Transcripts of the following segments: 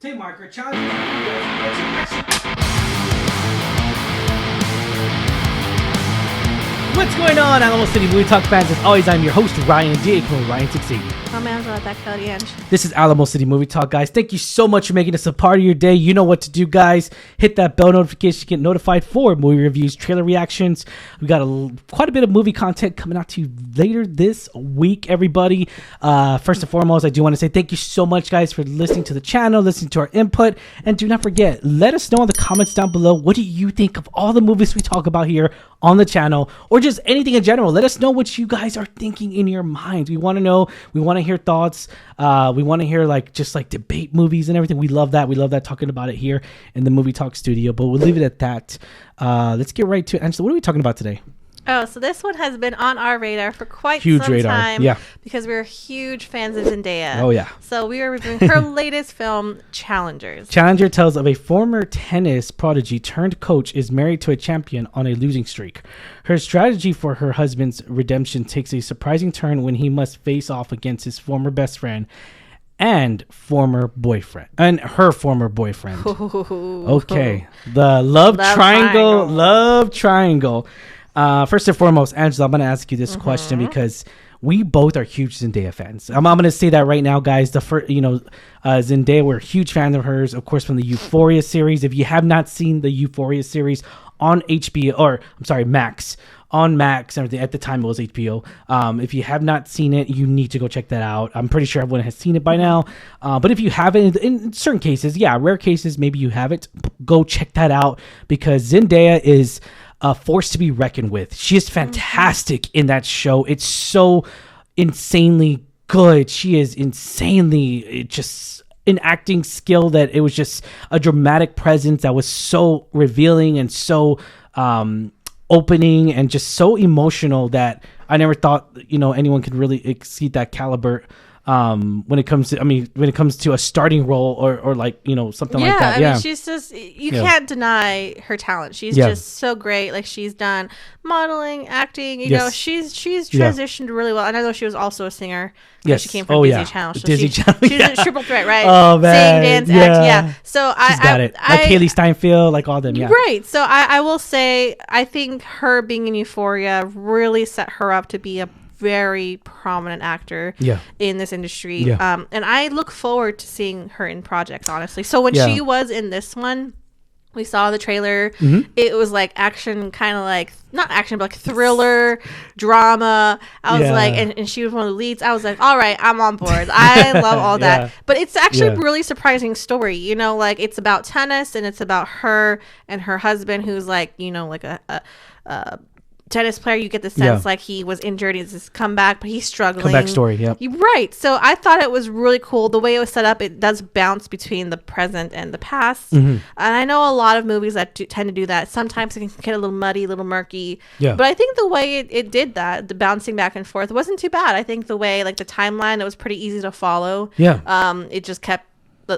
Tape marker, challenge. What's going on, Alamo City Movie Talk fans? As always, I'm your host, Ryan D. Ryan680. I'm Angela, that Cody Ange. This is Alamo City Movie Talk, guys. Thank you so much for making this a part of your day. You know what to do, guys. Hit that bell notification to get notified for movie reviews, trailer reactions. We got quite a bit of movie content coming out to you later this week, everybody. First and foremost, I do want to say thank you so much, guys, for listening to the channel, listening to our input. And do not forget, let us know in the comments down below, what do you think of all the movies we talk about here on the channel, or just anything in general. Let us know what you guys are thinking in your minds. We want to know. We want to hear thoughts. We want to hear just debate movies and everything. We love that. We love that, talking about it here in the Movie Talk studio. But we'll leave it at that. Let's get right to it. Angela, what are we talking about today? Oh, so this one has been on our radar for quite some time. Yeah. Because we're huge fans of Zendaya. Oh, yeah. So we are reviewing her latest film, Challengers. Challenger tells of a former tennis prodigy turned coach is married to a champion on a losing streak. Her strategy for her husband's redemption takes a surprising turn when he must face off against his former best friend and her former boyfriend. Okay. The love triangle. First and foremost, Angela, I'm going to ask you this question because we both are huge Zendaya fans. I'm going to say that right now, guys. Zendaya, we're a huge fan of hers, of course, from the Euphoria series. If you have not seen the Euphoria series on HBO, or I'm sorry, Max, on Max, everything. At the time it was HBO. If you have not seen it, you need to go check that out. I'm pretty sure everyone has seen it by now. But if you haven't, in certain cases, rare cases, maybe you haven't, go check that out, because Zendaya is a force to be reckoned with. She is fantastic in that show. It's so insanely good. She is insanely just an acting skill that it was just a dramatic presence that was so revealing and so opening and just so emotional that I never thought anyone could really exceed that caliber. When it comes to a starting role or something like that. I mean, she's just, you can't deny her talent. She's just so great. Like, she's done modeling, acting, she's transitioned really well. And I know she was also a singer. Yes. She came from Disney Channel. So Disney Channel. She's a triple threat, right? Oh, man. Sing, dance, act. Yeah. So she's got it. Like Haley Steinfeld, like all them. Yeah. Right. So I will say, I think her being in Euphoria really set her up to be a very prominent actor in this industry. And I look forward to seeing her in projects, honestly. So when she was in this one, we saw the trailer. It was like action, kind of like, not action, but like thriller, drama. I was like, and she was one of the leads. I was like, all right, I'm on board. I love all that. But it's actually a really surprising story. It's about tennis, and it's about her and her husband, who's like, like a tennis player. You get the sense like he was injured, he's just come back, but he's struggling. Comeback story. You're right. So I thought it was really cool the way it was set up. It does bounce between the present and the past, and I know a lot of movies that tend to do that. Sometimes it can get a little muddy, a little murky, but I think the way it did that, the bouncing back and forth, wasn't too bad. I think the way, like, the timeline, it was pretty easy to follow. It just kept,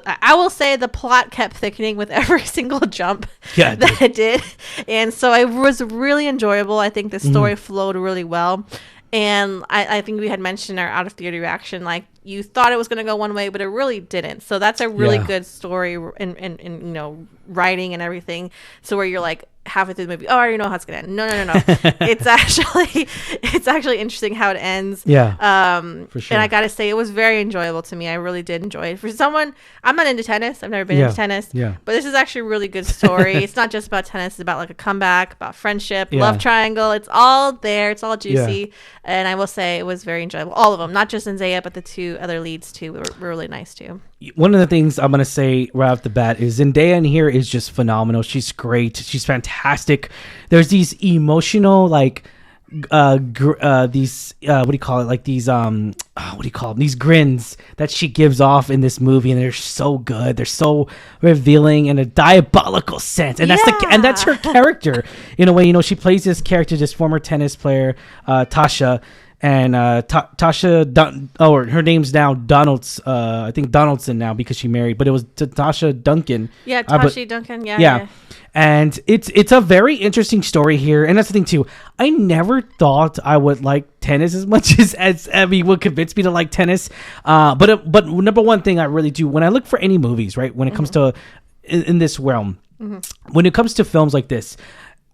I will say, the plot kept thickening with every single jump that it did. And so it was really enjoyable. I think the story flowed really well. And I think we had mentioned our out of theater reaction, like, you thought it was going to go one way, but it really didn't. So that's a really good story in writing and everything. So where you're like, halfway through the movie, oh, I already know how it's gonna end. No. it's actually interesting how it ends. For sure. And I gotta say, it was very enjoyable to me. I really did enjoy it. For someone, I'm not into tennis. I've never been into tennis. But this is actually a really good story. It's not just about tennis. It's about like a comeback, about friendship, love triangle. It's all there. It's all juicy. And I will say, it was very enjoyable. All of them, not just Zendaya, but the two other leads too were really nice too. One of the things I'm gonna say right off the bat is Zendaya in here is just phenomenal. She's great. She's fantastic. There's these emotional, like, these what do you call it? Like these what do you call them? These grins that she gives off in this movie, and they're so good. They're so revealing in a diabolical sense, and that's her character in a way. She plays this character, this former tennis player, Tashi. and Tasha or her name's now Donald's. I think Donaldson now because she married, but it was Tasha Duncan. Yeah, Tashi Duncan. Yeah. And it's a very interesting story here, and that's the thing too. I never thought I would like tennis as much as Abby would convince me to like tennis. But number one thing I really do when I look for any movies, right? When it comes to in this realm, when it comes to films like this,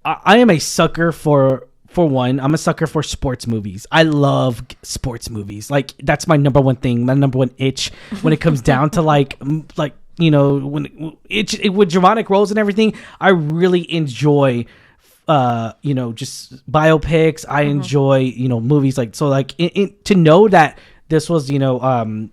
I am a sucker for one. I'm a sucker for sports movies. I love sports movies. Like that's my number one thing, my number one itch when it comes down to like. You know, when it with dramatic roles and everything, I really enjoy, you know, just biopics. I enjoy, you know, movies like so. Like to know that this was, you know,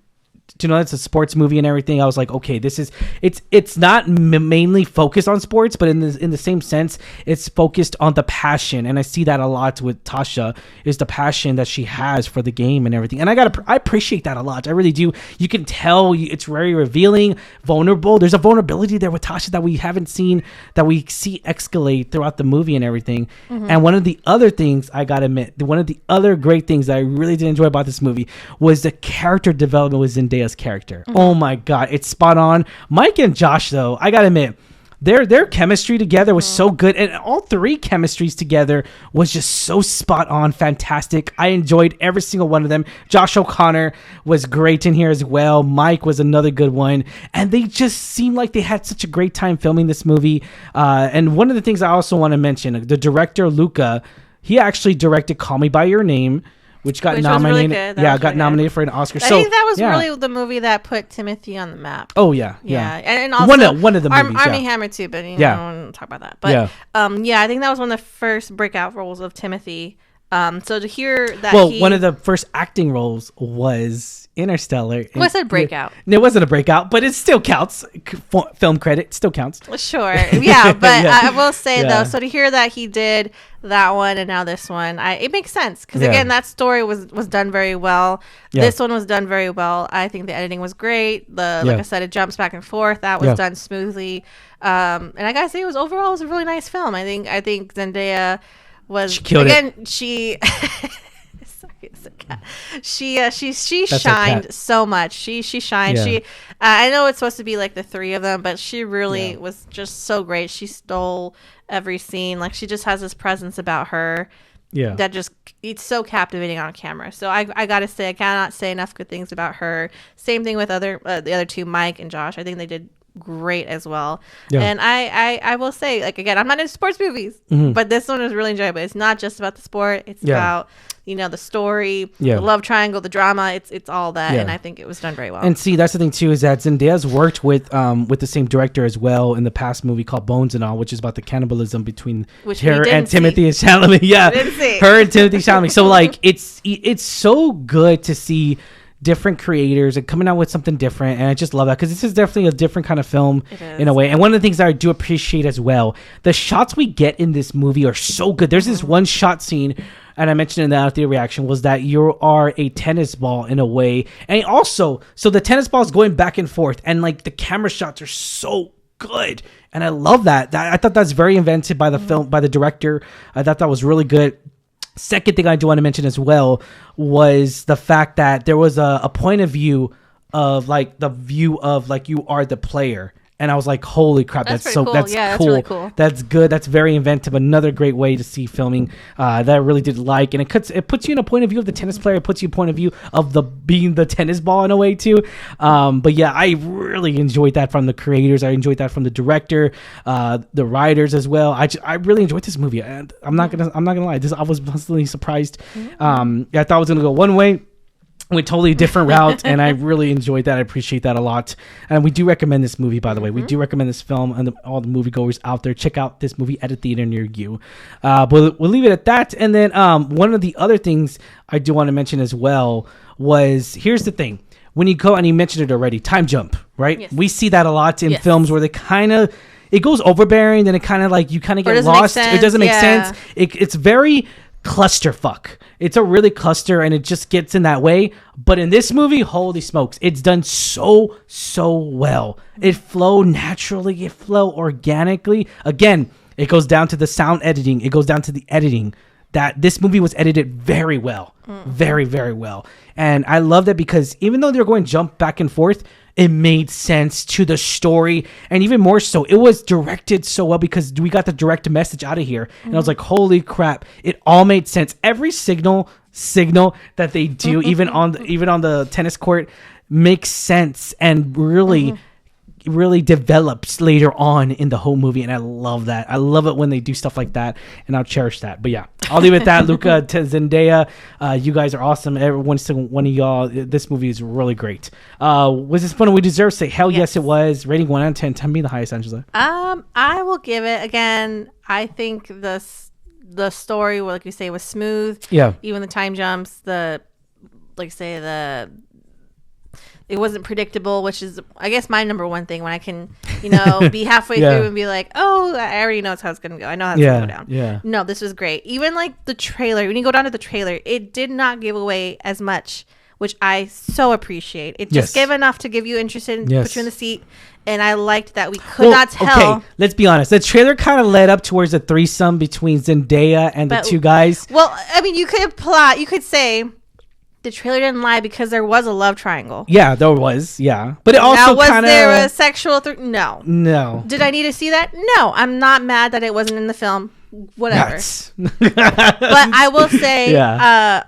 to know it's a sports movie and everything, I was like, okay, this is it's not mainly focused on sports, but in the same sense, it's focused on the passion, and I see that a lot with Tasha is the passion that she has for the game and everything, and I appreciate that a lot. I really do. You can tell it's very revealing, vulnerable. There's a vulnerability there with Tasha that we haven't seen, that we see escalate throughout the movie and everything. And one of the other things I gotta admit, one of the other great things that I really did enjoy about this movie was the character development with Zendaya character. Oh my god, it's spot on. Mike and Josh, though, I gotta admit, their chemistry together was so good, and all three chemistries together was just so spot on, fantastic. I enjoyed every single one of them. Josh O'Connor was great in here as well. Mike was another good one, and they just seemed like they had such a great time filming this movie. And one of the things I also want to mention, the director Luca, he actually directed Call Me by Your Name, which got nominated. Really got nominated for an Oscar. I think that was really the movie that put Timothy on the map. Oh yeah. And also one of the movies. Armie Hammer too, but I don't talk about that. But I think that was one of the first breakout roles of Timothy. So to hear that, one of the first acting roles was Interstellar. Well, I said breakout. It wasn't a breakout, but it still counts. Film credit still counts. Sure, yeah, but I will say though, so to hear that he did that one and now this one, it makes sense because again, that story was done very well. This one was done very well. I think the editing was great. Like I said, it jumps back and forth. That was done smoothly. And I gotta say, it was a really nice film. I think Zendaya was she shined so much. She shined. I know it's supposed to be like the three of them, but she really was just so great. She stole every scene. Like she just has this presence about her that just, it's so captivating on camera. So I gotta say, I cannot say enough good things about her. Same thing with the other two, Mike and Josh. I think they did great as well. And I will say, like, again, I'm not into sports movies, but this one was really enjoyable. It's not just about the sport, it's about the story, the love triangle, the drama. It's all that, and I think it was done very well. And see, that's the thing too, is that Zendaya's worked with the same director as well in the past movie called Bones and All, which is about the cannibalism between her and Timothy Chalamet. Her and Timothy Chalamet. So like it's so good to see different creators and coming out with something different, and I just love that because this is definitely a different kind of film in a way. And one of the things that I do appreciate as well, the shots we get in this movie are so good. There's this one shot scene, and I mentioned in the out theater reaction, was that you are a tennis ball in a way, and also so the tennis ball is going back and forth, and like the camera shots are so good, and I love that. I thought that's very invented by the film, by the director. I thought that was really good. Second thing I do want to mention as well was the fact that there was a point of view of like the view of like you are the player. And I was like, holy crap, that's so cool. That's cool. Really cool. That's good. That's very inventive. Another great way to see filming that I really did like. And it puts you in a point of view of the tennis player. It puts you in a point of view of being the tennis ball in a way too. But yeah, I really enjoyed that from the creators. I enjoyed that from the director, the writers as well. I really enjoyed this movie. And I'm not gonna lie. I was pleasantly surprised. I thought it was gonna go one way. Went totally different route, and I really enjoyed that. I appreciate that a lot. And we do recommend this movie, by the way. We do recommend this film, and all the moviegoers out there, check out this movie at a theater near you. But we'll leave it at that. And then one of the other things I do want to mention as well was, here's the thing. When you go, and you mentioned it already, time jump, right? Yes. We see that a lot in films where they kind of, it goes overbearing, then it kind of like, you kind of get lost. It doesn't make sense. It's very clusterfuck. It's a really cluster, and it just gets in that way. But in this movie, holy smokes, it's done so well. It flowed naturally. It flowed organically. Again, it goes down to the sound editing. It goes down to the editing. that this movie was edited very well, very, very well. And I love that because even though they're going to jump back and forth, it made sense to the story. And even more so, it was directed so well because we got the direct message out of here. And I was like, holy crap, it all made sense. Every signal that they do, even on the tennis court, makes sense and really develops later on in the whole movie. And I love that. I love it when they do stuff like that, and I'll cherish that. But yeah, I'll leave it at that. Luca, Zendaya, you guys are awesome. Every single one of y'all, this movie is really great. Was this fun? We deserve to say hell yes it was. Rating 1 out of 10. Tell me the highest, Angela. I will give it, again, I think the story, like you say, was smooth. Yeah. Even the time jumps, it wasn't predictable, which is, I guess, my number one thing when I can, be halfway through and be like, oh, I already know how it's going to go. I know how it's going to go down. Yeah. No, this was great. Even like the trailer, when you go down to the trailer, it did not give away as much, which I so appreciate. It just gave enough to give you interested and put you in the seat. And I liked that we could not tell. Okay, let's be honest. The trailer kind of led up towards a threesome between Zendaya and the two guys. Well, I mean, you could say the trailer didn't lie because there was a love triangle. Yeah, there was. Yeah. But it also kind of... Was there a sexual... No. No. Did I need to see that? No. I'm not mad that it wasn't in the film. Whatever. But I will say,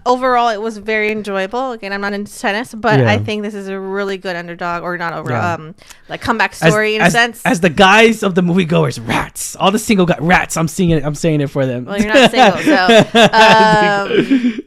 overall, it was very enjoyable. Again, I'm not into tennis, but I think this is a really good underdog, or not like comeback story in a sense. As the guys of the moviegoers, rats. All the single guys, rats. I'm saying it for them. Well, you're not single, so.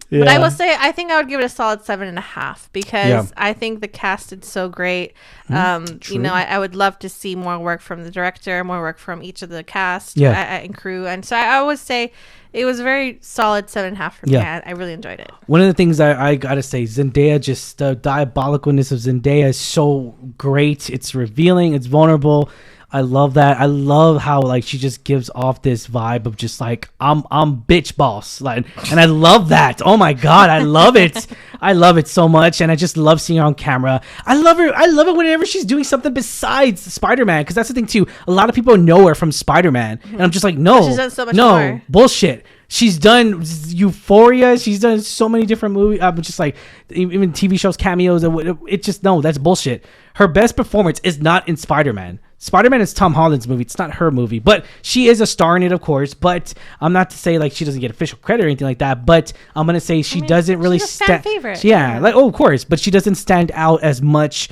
But I will say, I think I would give it a solid 7.5 because I think the cast did so great. I would love to see more work from the director, more work from each of the cast and crew, and so I would say it was a very solid 7.5 for me. I really enjoyed it. One of the things I gotta say, Zendaya, just the diabolicalness of Zendaya is so great. It's revealing. It's vulnerable. I love that. I love how like she just gives off this vibe of just like I'm bitch boss, like, and I love that. Oh my god, I love it. I love it so much, and I just love seeing her on camera. I love her. I love it whenever she's doing something besides Spider-Man, because that's the thing too. A lot of people know her from Spider-Man, and I'm just like, no, she's done so much more. Bullshit. She's done Euphoria. She's done so many different movies. Just like even TV shows, cameos. It just that's bullshit. Her best performance is not in Spider-Man. Spider-Man is Tom Holland's movie. It's not her movie, but she is a star in it, of course. But I'm not to say like she doesn't get official credit or anything like that. But I'm gonna say she doesn't really stand. Favorite. Yeah, like of course, but she doesn't stand out as much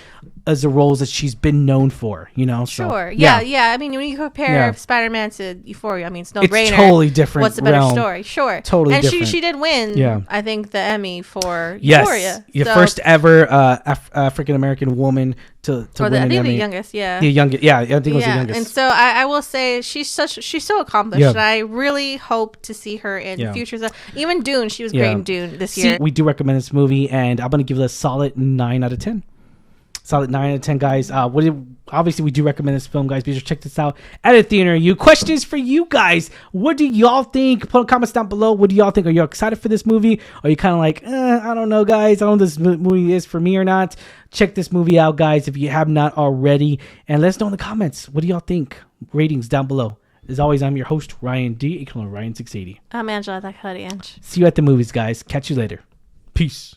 as the roles that she's been known for, Sure. So, yeah. I mean, when you compare Spider-Man to Euphoria, I mean, it's no brainer. It's totally different. What's a better story? Sure. Totally different. And she did win, I think, the Emmy for Euphoria. Your first ever African-American woman to win an Emmy. The youngest, The youngest, I think it was the youngest. And so I will say she's so accomplished, and I really hope to see her in future stuff. Even Dune, she was great in Dune this year. We do recommend this movie, and I'm going to give it a solid 9 out of 10. Solid 9 out of 10, guys. Obviously, we do recommend this film, guys. Be sure to check this out at a theater. Questions for you guys. What do y'all think? Put comments down below. What do y'all think? Are you excited for this movie? Or are you kind of like, I don't know, guys. I don't know if this movie is for me or not. Check this movie out, guys, if you have not already. And let us know in the comments. What do y'all think? Ratings down below. As always, I'm your host, Ryan D. aka Ryan680. I'm Angela. That's Ange. See you at the movies, guys. Catch you later. Peace.